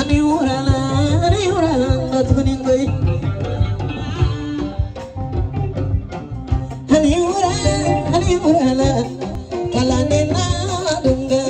ani urala not kuningoi ani urala kalane na dunga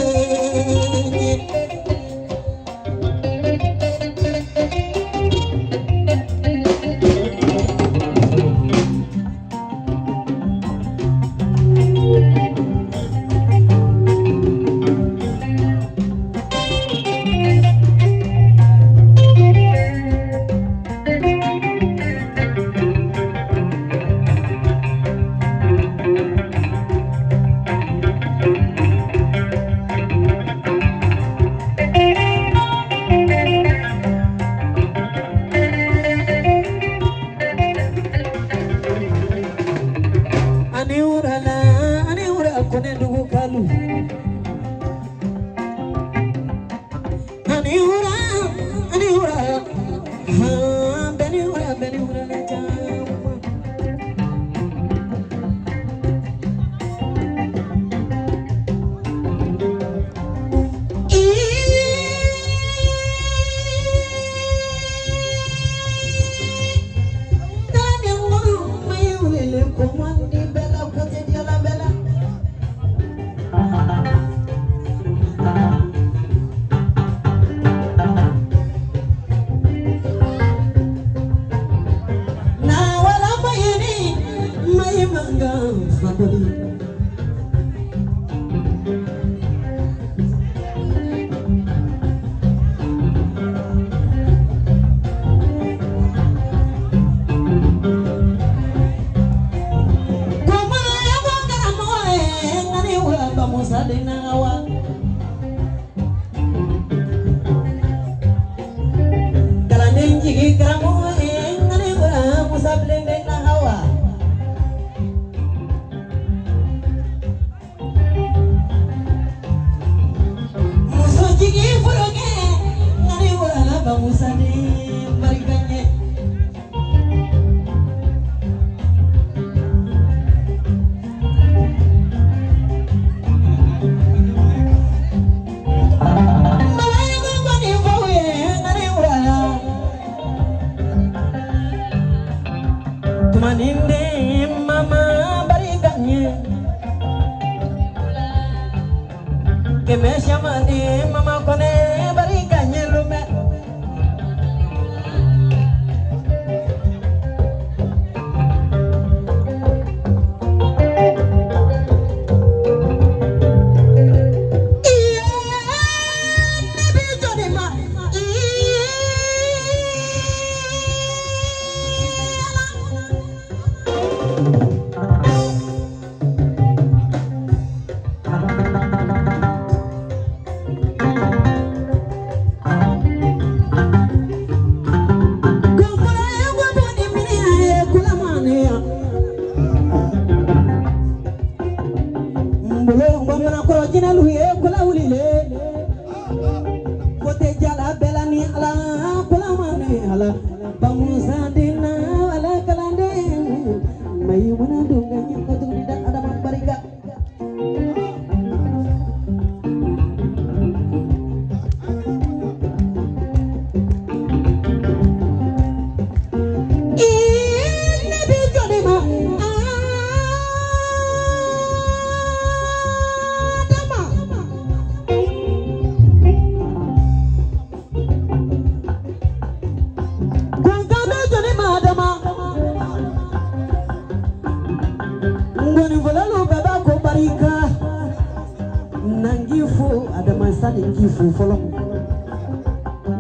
Gifu follow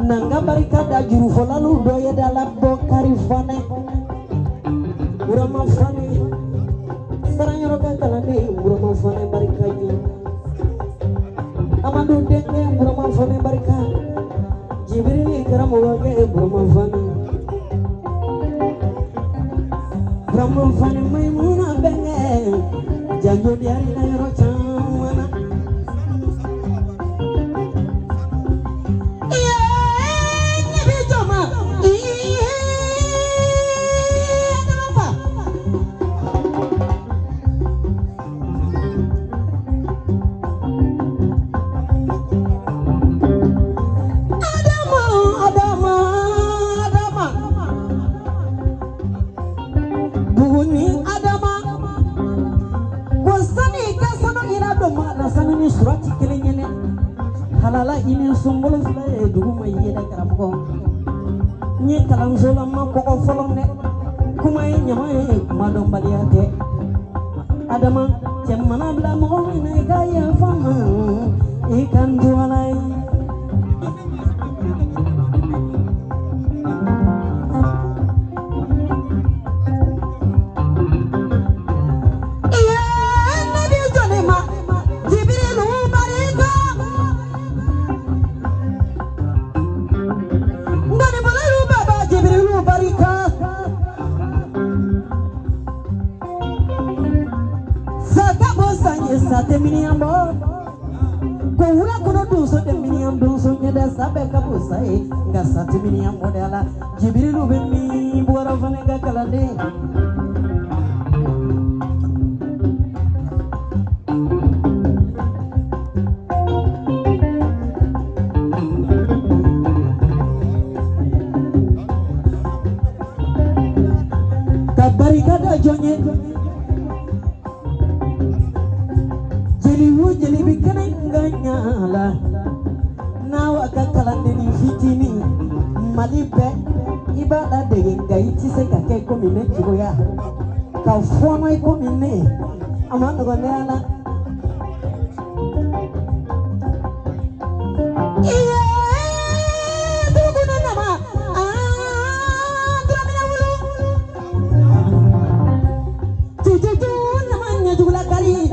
nanga barikada juru folalu doya dalam bokari fane urama fane saranya roka kalane urama fane barikaji amadu denge urama fane barika jibril karam wage urama fane maimuna benge janjo diari na rocha Adamo ini sumbolo fila ye dugu ma yɛrɛ karamɔgɔ n ye kalanso la ma kɔgɔ fɔlɔ dɛ kuma ye ɲama ye kuma dɔnbaliya tɛ adama cɛ mana bila mɔgɔ min na i ka yafa ma i ka n to ala ye sate miniambo ko wura kono dunso de miniam dunso nyeda sabe kabusa e nga sate miniambo de ala jibrilu be mi bora fane ga kalande kabarikada jonye jeli bikana nganyala nawa kakalande ni fitini malibe ibada de ngai tise kake ko mine jugoya ka fono ko mine amana gonela iya duguna nama dramina wulu tujuju namanya jugula kali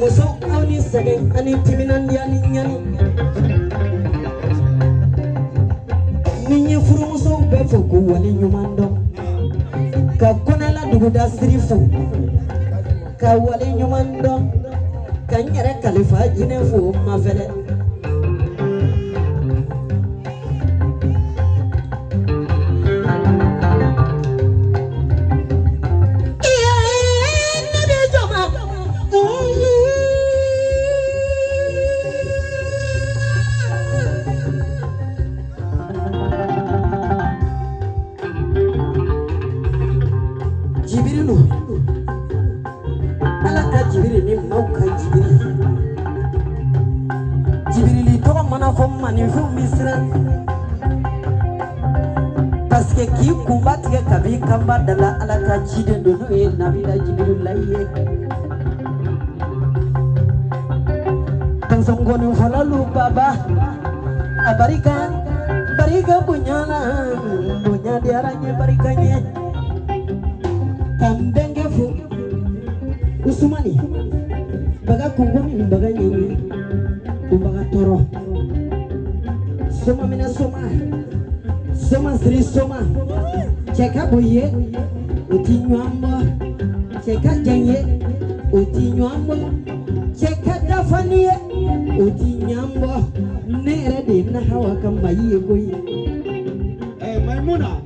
muso awni segen ani timinan yani nyani ninyi furu muso be foku wali nyumando ka konala duguda sirifu ka wali nyumando ka nyere kalifa jinefu mafele parce que qui combat ke kabi kamba dala ala ka jide dono e nabila jibrillahi tansongoni falalu baba abarika barika bunyana bunya diaranye barikanye kambenge fu usumani baga kungumi baga nyenye baga toro soma mina soma sri soma cheka boye uti nyamba cheka janye uti nyamba cheka dafanie uti nyamba nere de na hawa kamba yiye goyi maimuna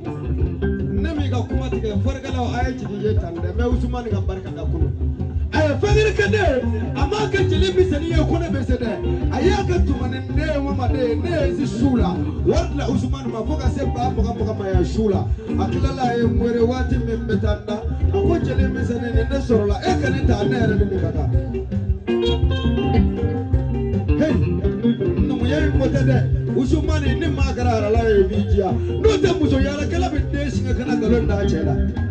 nami ga kuma tige fargala ayaci je tande me usman ga barka da kunu ay fagir kade amma ka jili bisani ya kuna besede ayaka tumane ne mama de ne zi shula wala usman ma foka se ba foka ma ya shula akilala e mwere wati membetanda ako jili bisani ne sorola e kanita ne re ni kaka hey no mo yayi motade usman ni magara la e bijia no te muso yara kala be de singa kana galon da chela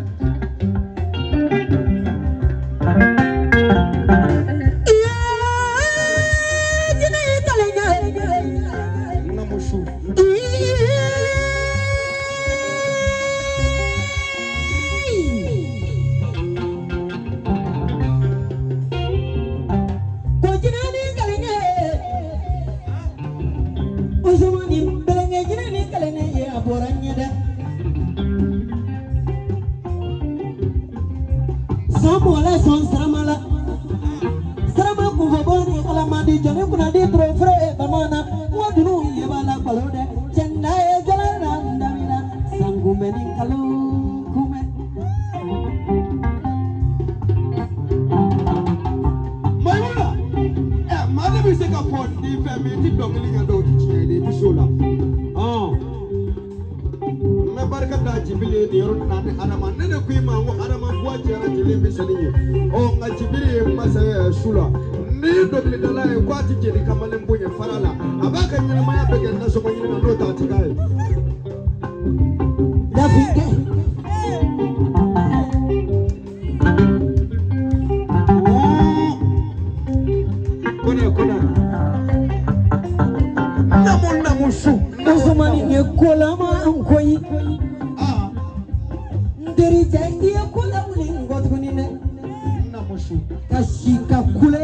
Samuel son Saramala Sarama Kuvaboni Alamadi Johnny Kunadi Trofre Bamana Wadunu Yabala Palode Chenda Jalana Damina Sangumeni Kalu Kume Maimuna bɛ se ka fɔ ni fɛn min ti dɔnkili ɲɛ dɔw ti tiɲɛ ye dɛ i bɛ s'o la n bɛ barika da Jibiri ye nin yɔrɔ nin na ni Adama ne de ko i ma n ko Adama buwa jɛra jeli misɛnnin ye nka Jibiri ye masa ye su la ni dɔnkilidala ye ko a ti jeli kamalen bonya fara la a b'a ka ɲɛnamaya bɛɛ kɛ nasɔngɔ ɲini na n'o t'a ti k'a ye. Dafinge. Usumani ne kola ma ankoi nderi jangi kola ulingo tunine kashika kule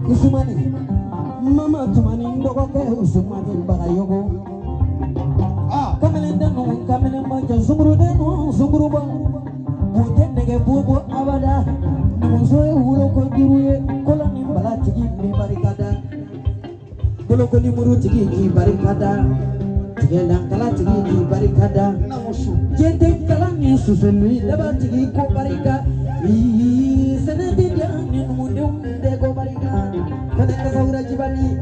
Usumani mama tumani ndogo ke Usumani barayogo kamele dano kamele maja zumru dano zumru ba bute nege bobo abada musoe hulo ko diruye kola ni bala tigi ni barikada Bolo koni muru tigi ki barikada, tigela kala tigi ki barikada. Jente kala ni susului leba tigi ko barika. Senedi dia ni munde munde ko barika. Kada kasaura jibani.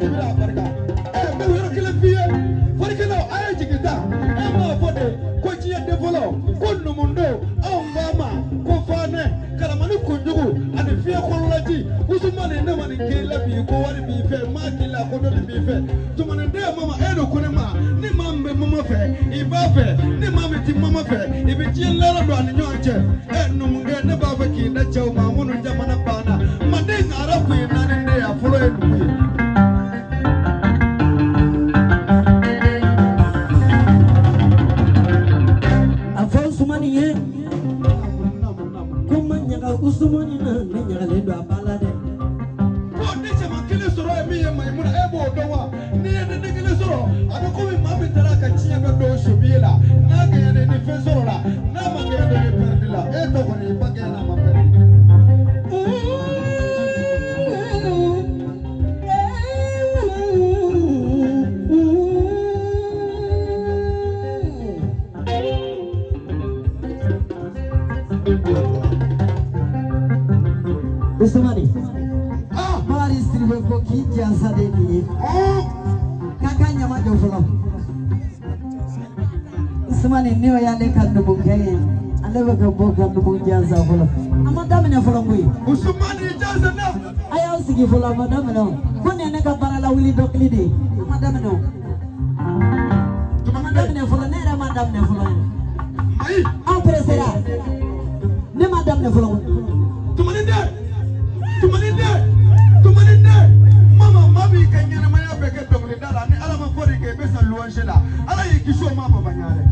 Ibra barika. Me wero kile fiye. Farike no aye jigita. Ma fode ko jiye devolo. Ko numundo au mama ko fane. Kala manu kunjugu ani fiye ko laji. Usumani ne mani kila bi ko wari bi fe ma kila ko do bi fe. Tumani de mama eno ko ne ma ni mambe mama fe. Iba fe ni mama ti mama fe. Ibi ji lala do ani nyonche. Numunge ne ba fe ki na chaw ma munu jamana bana. Mande ngara ku na ni de afulo enu. Usumani ye kuma nyaga usumani na nyaga le do abala de ko ne chama kile soro e mi ye Maimuna e bo do wa ni ye ne kile soro abe ko mi mami tara ka chiya be do shobila na ga ye ne fe soro la na ma ga ye ne perdila e to ko ni ba ga na ma perdi Usumani bari sirbe ko ki jansa de ni kakanya ma jofolo Usumani niyo yale kan dubu kay ale ba ko boka dubu jansa folo amada mena folo ngui Usumani jansa na aya usigi folo amada mena ko ne ne ka barala wili dokli de amada mena amada mena folo ne ra madam ne folo ai au presera ne madam ne folo tumaninde mama mabi kanyana maya beke dongli dala ni ala ma fori ke besa luanjela ala yikiso ma baba nyare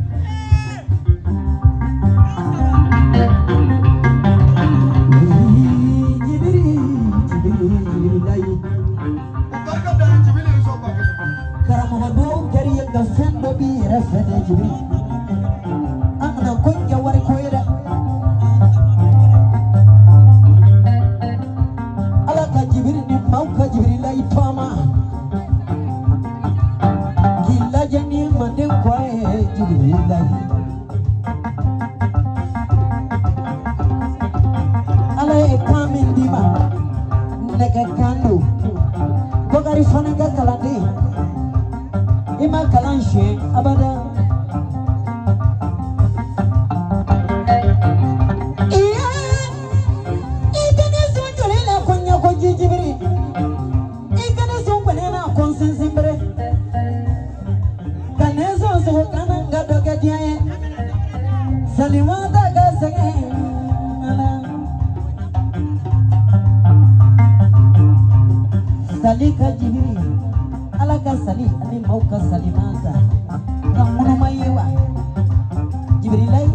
Jibiri dai barka da Jibiri so ba karamo do gari ga fendo bi rafede Jibiri amna ko jawari ko ira Mauka Jibrila itama Gila jani mande kwae Jibrila Ala ekamin dima Neke kando Bogari fananga kalande Ima kalanshe abada Jibiri Salimata gasake Salika Jibiri alaka sali ani mauka salimata kamuno mayewa Jibiri lai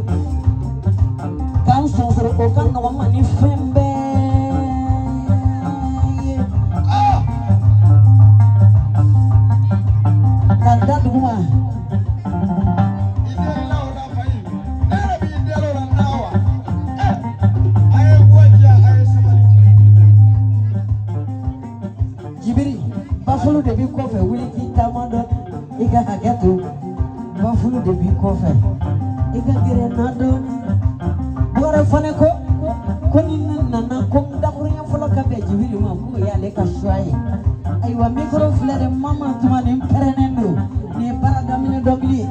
kan sosoro ko kan no mani fembe kanda duma Bafulu de bi kofe wili ki tamado ika hagetu bafulu de bi kofe ika grenado bora fane ko ni nana ko dakuru ya folo kabe jibiri ma ko ya le ka shoye ay wa micro flare mama tuma ne perenendo ne parada mine dogli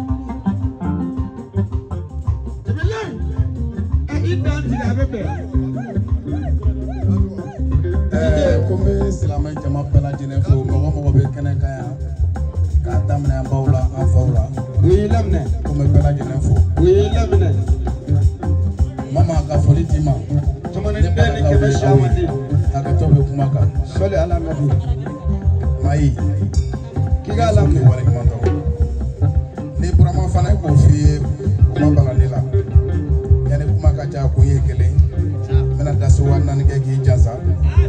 Jibilan idan tiga bebe Comme silamɛ jama bɛɛ lajɛlen fo mɔgɔ mɔgɔ bɛ kɛnɛ kan yan k'a daminɛ an baw la an faw la u y'i laminɛ comme bɛɛ lajɛlen fo u y'i laminɛ mama ka foli d'i ma camanin bɛɛ ni kɛmɛ caman di hakɛtɔ bɛ kuma kan sɔli ala nabi mayi k'i k'a laminɛ wale ɲuman dɔn ni burama fana k'o f'i ye kuma balali la yanni kuma ka ca ko ye kelen n bɛna da so wa naani kɛ k'i jansa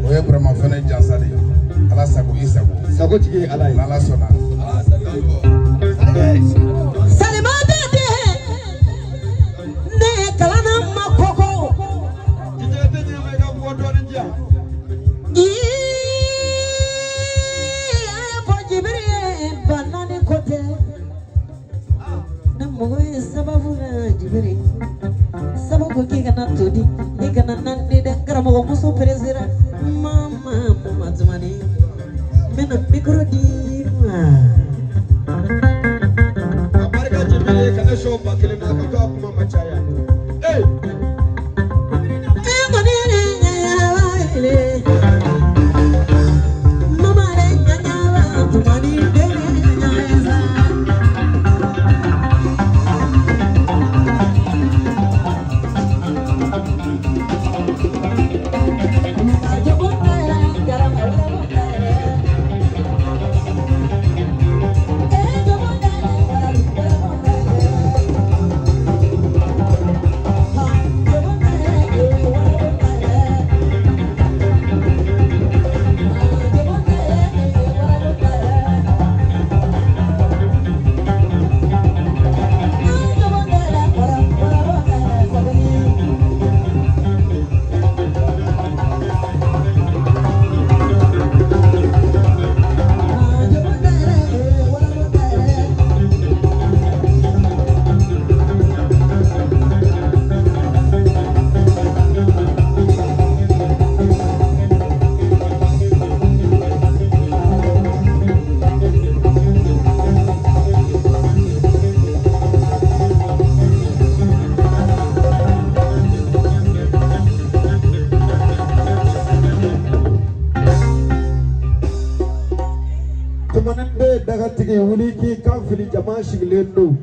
o ye burama fana jansa de ye ala sago i sago sago tigi ye ala ye n'ala sɔnna salimade de ne kalana makoko jijɛ tɛ ɲɛma i ka bɔ dɔɔnin di yan ko jibiri banani kote na mogo ye sababu na jibiri sababu ki kana todi e kana nande de karamogo muso presira mama mama tumani mena mikro di ma a barika jibiri ye ka ne sɔn ba kelen na ka to a kuma ma caya camanin bɛɛ dagatigi wuli k'i kan fili jama sigilen don